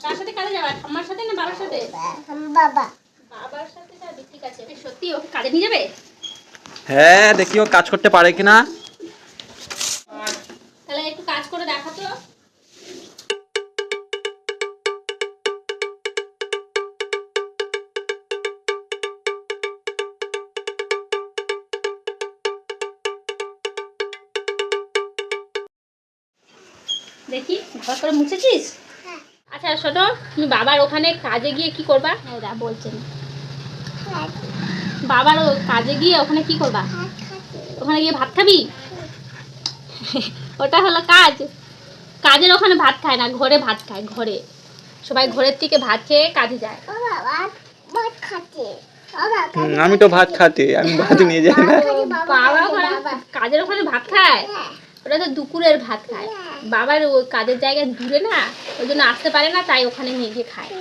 কার সাথে কাজে যাবে? ঠাম্মার সাথে না বাবার সাথে? বাবা। বাবার সাথে যাবে, ঠিক আছে। সত্যি ওকে কাজে নিয়ে যাবে? হ্যাঁ, দেখি ও কাজ করতে পারে কিনা। তাহলে একটু কাজ করে দেখাতো। দেখি ভালো করে মুছেছিস? আচ্ছা শোনো, তুমি বাবার ওখানে কাজে গিয়ে কি করবা? ওরা বলছেন বাবার কাজে গিয়ে ওখানে কি করবা? ওখানে গিয়ে ভাত খাবি? ওটা হলো কাজ। কাজের ওখানে ভাত খায় না, ঘরে ভাত খায়। ঘরে সবাই ঘরের থেকে ভাত খেয়ে কাজে যায়। আমি তো ভাত খাতে, আমি ভাত নিয়ে যাই না। বাবা ওখানে কাজের ওখানে ভাত খায়, ওটা তো দুপুরের ভাত খায়। বাবার ও কাজের জায়গায় দূরে না, ওই জন্য আসতে পারে না, তাই ওখানে নিয়ে গিয়ে খায়।